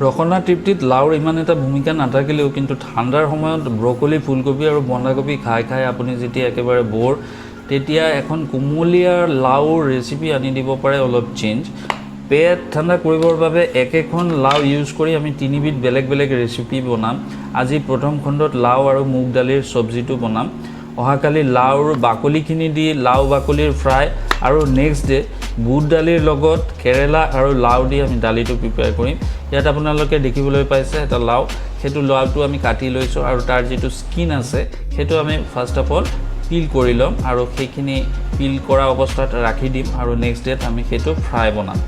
ৰকনা তৃপ্তিত লাউৰ ইমান এটা ভূমিকা নাথাকিলেও কিন্তু ঠাণ্ডাৰ সময়ত ব্ৰকলি ফুলকবি আৰু বন্ধাকবি খাই খাই আপুনি যেতিয়া একেবাৰে বৰ তেতিয়া এখন কুমলীয়া লাউৰ ৰেচিপি আনি দিব পাৰে অলপ চেঞ্জ পেট ঠাণ্ডা কৰিবৰ বাবে একেখন লাউ ইউজ কৰি আমি তিনিবিধ বেলেগ বেলেগ ৰেচিপি বনাম আজি প্ৰথম খণ্ডত লাউ আৰু মুগ দালিৰ সবজিটো বনাম অহাকালি লাউৰ বাকলিখিনি দি লাউ বাকলিৰ ফ্ৰাই আৰু নেক্সট ডে বুট দালিৰ লগত কেৰেলা আৰু লাউ দি আমি দালিটো প্ৰিপেয়াৰ কৰিম ইয়াত আপোনালোকে দেখিবলৈ পাইছে এটা লাউ হেতু লাউটো আমি কাটি লৈছো আৰু তাৰ যেটো স্কিন আছে হেতু আমি ফাৰ্স্ট অফ অল পিল কৰি লম আৰু সেইখিনি পিল কৰা অৱস্থাত ৰাখি দিম আৰু নেক্সট ডেত আমি হেতু ফ্ৰাই বনাম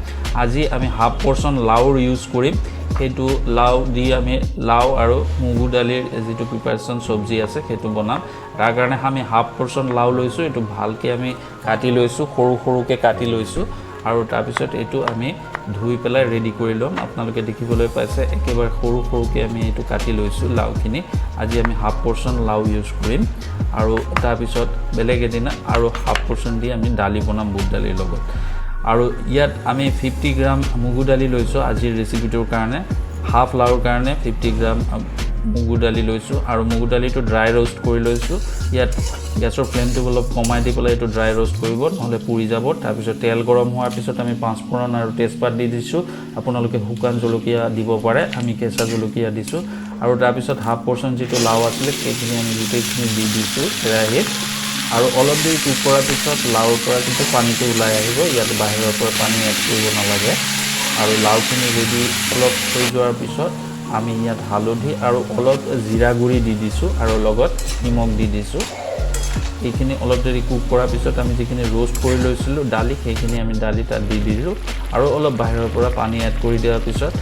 আজি আমি হাফ পোৰ্শন লাউৰ ইউজ কৰিম হেতু লাউ দি আমি লাউ আৰু মুগু দালিৰ যেটো প্ৰিপাৰেচন সবজি আছে হেতু বনাম তাৰ কাৰণে আমি হাফ পোৰ্শন লাউ লৈছো এটো ভালকে আমি কাটি লৈছো সৰু সৰুকে কাটি লৈছো আৰু তাৰ পিছত এটো আমি ধুই পেলাই ৰেডি কৰি লম আপোনালোকে দেখিবলৈ পাইছে একেবাৰে সৰু সৰুকে আমি এটো কাটি লৈছো লাউখিনি আজি আমি হাফ পোৰ্শন লাউ ইউজ কৰিম আৰু তাৰ পিছত বেলেগ এদিনা আৰু হাফ পোৰ্শন দি আমি দালি বনাম বুট দালিৰ লগত আৰু ইয়াত আমি 50 গ্ৰাম মুগু দালি লৈছো আজিৰ ৰেচিপিটোৰ কাৰণে হাফ লাউৰ কাৰণে 50 গ্ৰাম মুগু দালি লৈছো আৰু মুগু দালিটো ড্ৰাই रोस्ट কৰি লৈছো ইয়াত গ্যাসৰ ফ্লেমটো অলপ কমাই দি পেলাই এটো ড্ৰাই रोस्ट কৰিব নহলে পুৰি যাব তাৰ পিছত তেল গৰম হোৱাৰ পিছত আমি পাঁচফোৰণ আৰু তেজপাত দি দিছো আপোনালোকে হুকান জলকীয়া দিব পাৰে আমি কেঁচা জলকীয়া দিছো আৰু তাৰ পিছত হাফ পোৰ্শন যেটো লাউ আছিল সেইখিনি আমি গোটেইখিনি দি দিছো কেৰাহীত আৰু অলপ দেৰি কুক কৰাৰ পিছত লাউৰ পৰা কিন্তু পানীটো ওলাই আহিব ইয়াত বাহিৰৰ পৰা পানী এড কৰিব নালাগে আৰু লাউখিনি ৰেডি অলপ হৈ যোৱাৰ পিছত আমি ইয়াত হালধি আৰু অলপ জিৰা গুৰি দি দিছো আৰু লগত নিমখ দি দিছো এইখিনি অলপ দেৰি কুক কৰাৰ পিছত আমি যিখিনি रोस्ट কৰি লৈছিলো দালি সেইখিনি আমি দালি তাত দি দিলো আৰু অলপ বাহিৰৰ পৰা পানী এড কৰি দিয়াৰ পিছত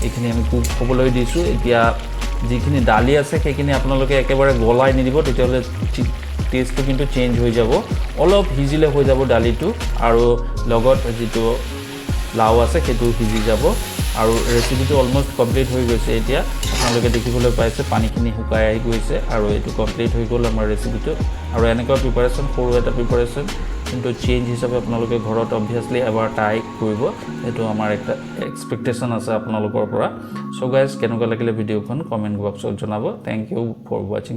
এইখিনি আমি কুক হ'বলৈ দিছো এতিয়া যিখিনি দালি আছে সেইখিনি আপোনালোকে একেবাৰে গলাই নিদিব তেতিয়ালে টেষ্টটো কিন্তু চেঞ্জ হৈ যাব অলপ হিজিলে হৈ যাব দালিটো আৰু লগত যেটো লাউ আছে সেইটো হিজি যাব আৰু ৰেচিপিটো অলমোস্ট কমপ্লিট হৈ গৈছে এতিয়া আপোনালোকে দেখিবলৈ পাইছে পানীখিনি শুকাই আহি গৈছে আৰু এটো কমপ্লিট হৈ গ'ল আমাৰ ৰেচিপিটো আৰু এনেকুৱা প্ৰিপাৰেচন সৰু এটা প্ৰিপাৰেচন কিন্তু চেঞ্জ হিচাপে আপোনালোকে ঘৰত অবভিয়াসলি এবাৰ ট্ৰাই কৰিব এটো আমাৰ একটা এক্সপেক্টেশন আছে আপোনালোকৰ পৰা সো গাইস কেনেকুৱা লাগিলে ভিডিওখন কমেন্ট বক্সত জনাব থ্যাংক ইউ ফৰ ওয়াচিং